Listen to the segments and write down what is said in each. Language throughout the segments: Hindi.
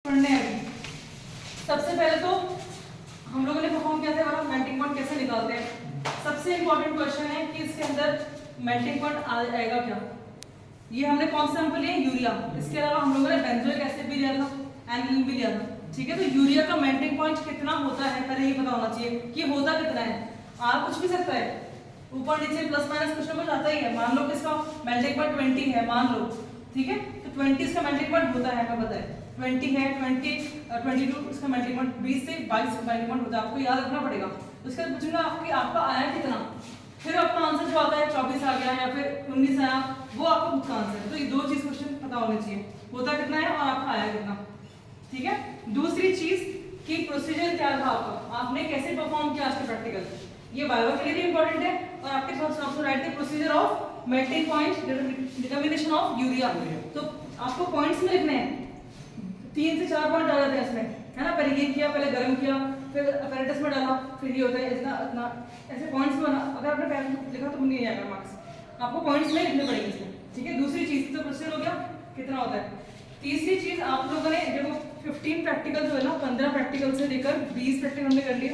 पढ़ने हैं। सबसे पहले तो हम लोगों ने परफॉर्म किया था मेल्टिंग पॉइंट कैसे निकालते हैं। सबसे इंपॉर्टेंट क्वेश्चन है कि इसके अंदर मेल्टिंग पॉइंट आएगा क्या। ये हमने कौन सा सैंपल लिया, यूरिया। इसके अलावा हम लोगों ने बेंजोइक एसिड भी लिया था, एनिलीन भी लिया था। ठीक है, तो यूरिया का मेल्टिंग पॉइंट कितना होता है पहले ये पता होना चाहिए कि होता कितना है। आ कुछ भी सकता है, ऊपर नीचे प्लस माइनस कुछ ना कुछ आता ही है। मान लो कि इसका मेल्टिंग पॉइंट 20 है, मान लो, ठीक है, तो 20 इसका मेल्टिंग पॉइंट होता है, हमें पता है 20 है, 22 इसका मेल्टिंग पॉइंट, 20 से 22 का मेल्टिंग पॉइंट होता है, आपको याद रखना पड़ेगा। उसके बाद पूछूंगा आपका आया कितना, फिर आपका आंसर जो आता है 24 आ गया या फिर 19 आया, वो आपका खुद का आंसर है। तो ये दो चीज क्वेश्चन पता होने चाहिए, होता कितना है और आपका आया कितना। ठीक है, दूसरी चीज कि प्रोसीजर क्या था आपका, आपने कैसे परफॉर्म किया आज के प्रैक्टिकल, ये वाइवा के लिए भी इंपॉर्टेंट है। और आपके साथ right the procedure of melting point, determination of urea. तो आपको पॉइंट्स में लिखने हैं, 3 से 4 पॉइंट डाल देते हैं इसमें, है ना। पहले ये किया, पहले गर्म किया, फिर अपैरेटस में डाला, फिर ये होता है इतना इतना, ऐसे पॉइंट्स में। अगर आपने पहले लिखा तो नहीं आएगा मार्क्स, आपको पॉइंट्स में लिखने पड़ेंगे इसमें। ठीक है, दूसरी चीज तो प्रोसीजर हो गया कितना होता है। तीसरी चीज आप लोगों ने देखो 15 प्रैक्टिकल जो है ना, 15 प्रैक्टिकल से लेकर 20 प्रैक्टिकल हमने कर लिए।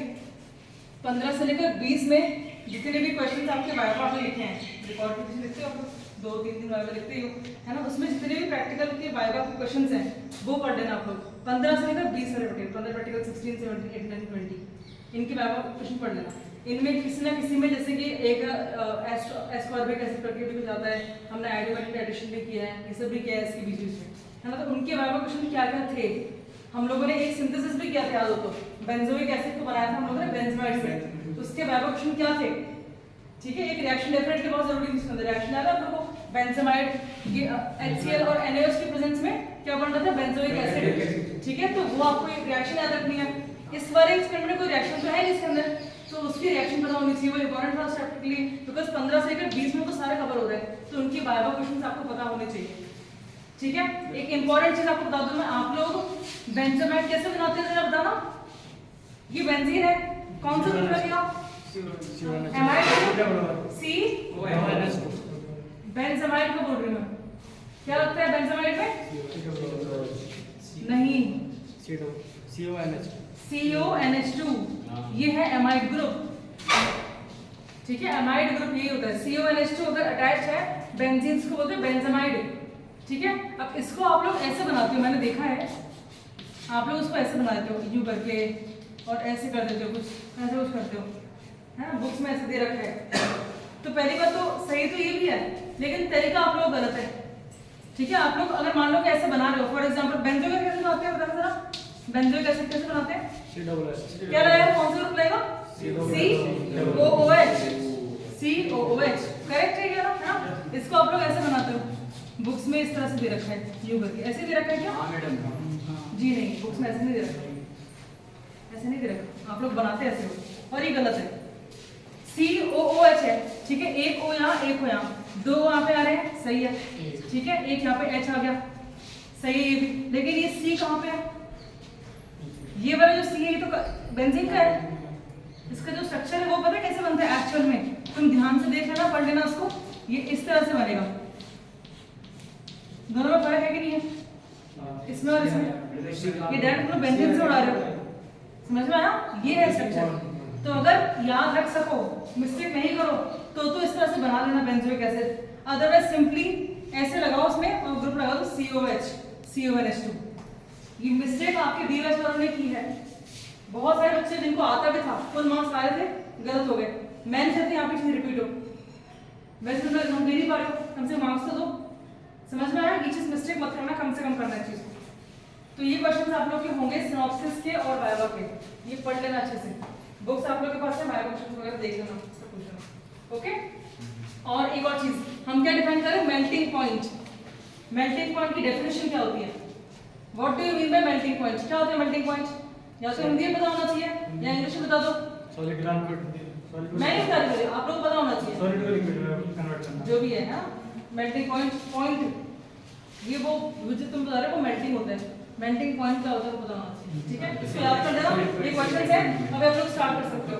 15 से लेकर 20 में जितने भी क्वेश्चन आपके वाइवा में लिखे हैं, रिकॉर्ड पे लिखते हो आप 2-3 दिन वाइवा लिखते हो, है ना, उसमें जितने भी प्रैक्टिकल के वाइवा के क्वेश्चंस हैं वो पढ़ लेना आप लोग। 15 से लेकर 20 वाले प्रैक्टिकल, 15 प्रैक्टिकल 16, 17, 18, 20 इनके वाइवा क्वेश्चन पढ़ लेना। इनमें किसी ना किसी में जैसे कि एक एस्कॉर्बिक एसिड प्रक्रिया भी जाता है, हमने आयोडीन एडिशन भी किया है, ये सब भी किया है इसके बीच में, है ना। तो उनके वाइवा क्वेश्चन क्या क्या थे, हम लोगों ने एक सिंथेसिस भी किया था, याद हो तो, बेंजोइक एसिड को बनाया था हम लोगों ने बेंजमाइड से, तो उसके वाइवा क्वेश्चन क्या थे। ठीक है, एक रिएक्शन डेफिनेटली बहुत जरूरी है, इसके अंदर रिएक्शन आया था आप लोगों को, बेंजामाइड ये HCl और NaOH के प्रेजेंस में क्या बन रहा था, बेंजोइक एसिड। ठीक है, तो वो आपको एक रिएक्शन याद रखनी है। इस बार एक्सपेरिमेंट में कोई रिएक्शन तो है नहीं इसके अंदर, तो उसकी रिएक्शन पता होनी चाहिए, वो इंपॉर्टेंट था स्टैटिस्टिकली, बिकॉज़ 15 से लेकर 20 में तो सारे कवर हो रहे हैं, तो उनके वाइवा क्वेश्चंस आपको पता होने चाहिए। ठीक है, एक इंपॉर्टेंट चीज आपको बता दूं मैं, आप लोग बेंजामाइड कैसे बनाते हैं जरा बताना। ये बेंजीन है, कौन सा ग्रुप लगेगा, बेंजामाइड को बोल रही हूं, क्या लगता है बेंजामाइड में, नहीं, CONH2, ये है एमाइड ग्रुप। ठीक है, एमाइड ग्रुप यही होता है, CONH2 अगर अटैच है बेंजीन्स को बोलते हैं बेंजामाइड। ठीक है, अब इसको आप लोग ऐसे बनाते हो, मैंने देखा है आप लोग उसको ऐसे बनाते हो, यूं करके और ऐसे कर देते हो, कुछ ऐसे कुछ करते हो, है ना, बुक्स में ऐसे दे रखा है। तो पहली बात तो सही तो ये भी है, लेकिन तरीका आप लोग गलत है। ठीक है, आप लोग अगर मान लो कि ऐसे बना रहे हो, फॉर एग्जांपल बेंजोइक कैसे बनाते हैं बताना जरा, बेंजोइक एसिड कैसे बनाते हैं, क्या लगेगा, कौन सा ग्रुप लगेगा, COOH, करेक्ट है क्या ना। इसको आप लोग ऐसे बनाते हो, बुक्स में इस तरह से दे रखा है, यूं करके ऐसे दे रखा है क्या, जी नहीं, बुक्स में ऐसे नहीं दे रखा, ऐसे नहीं दे रखा, आप लोग बनाते ऐसे हो, और ये गलत है। COOH है, ठीक है, एक O यहाँ एक O यहाँ, 2 वहाँ पे आ रहे हैं, सही है। ठीक है, एक यहाँ पे H आ गया, सही है ये भी, लेकिन ये C कहाँ पे है, ये वाला जो C है ये तो बेंजीन का है, इसका जो स्ट्रक्चर है वो पता है कैसे बनता है एक्चुअल में, तुम ध्यान से देख लेना, पढ़ लेना उसको, ये इस तरह से बनेगा। दोनों में फर्क है कि नहीं है, इसमें और इसमें, ये डायरेक्ट तुम बेंजीन से उड़ा रहे हो, समझ में आया, ये है स्ट्रक्चर। तो अगर याद रख सको, मिस्टेक नहीं करो, तो इस तरह से बना लेना बेंजोइक एसिड, अदरवाइज सिंपली ऐसे लगाओ उसमें और ग्रुप लगा दो COH, CONH2। ये मिस्टेक आपके DOH वालों ने की है, बहुत सारे बच्चे जिनको आता भी था, फुल मार्क्स आए थे, गलत हो गए। मैं नहीं चाहती यहाँ पे चीज रिपीट हो, वैसे तो हम दे नहीं पा रहे हो, कम से कम मार्क्स तो दो। समझ में आया, ये चीज मिस्टेक मत करना, कम से कम करना है चीज। तो ये क्वेश्चन आप लोग के होंगे सिनॉप्सिस के और वाइवा के, ये पढ़ लेना अच्छे से, बुक्स आप लोग के पास है, वाइवा क्वेश्चन वगैरह देख लेना, सब पूछ लेना, ओके। और एक और चीज हम क्या डिफाइन करें, मेल्टिंग पॉइंट। मेल्टिंग पॉइंट की डेफिनेशन क्या होती है, what do you mean by melting point, क्या होता है मेल्टिंग पॉइंट, या तो हिंदी में पता होना चाहिए या इंग्लिश में बता दो, सॉलिड लिक्विड, मैं नहीं बता रही, आप लोग पता होना चाहिए, सॉलिड टू लिक्विड कन्वर्ट करना, जो भी है ना। मेल्टिंग पॉइंट ये वो जो तुम बता रहे हो वो मेल्टिंग होता है, मेल्टिंग पॉइंट क्या होता है वो पता होना चाहिए। ठीक है, इसको याद कर लेना, ये क्वेश्चन है, अब आप लोग स्टार्ट कर सकते हो।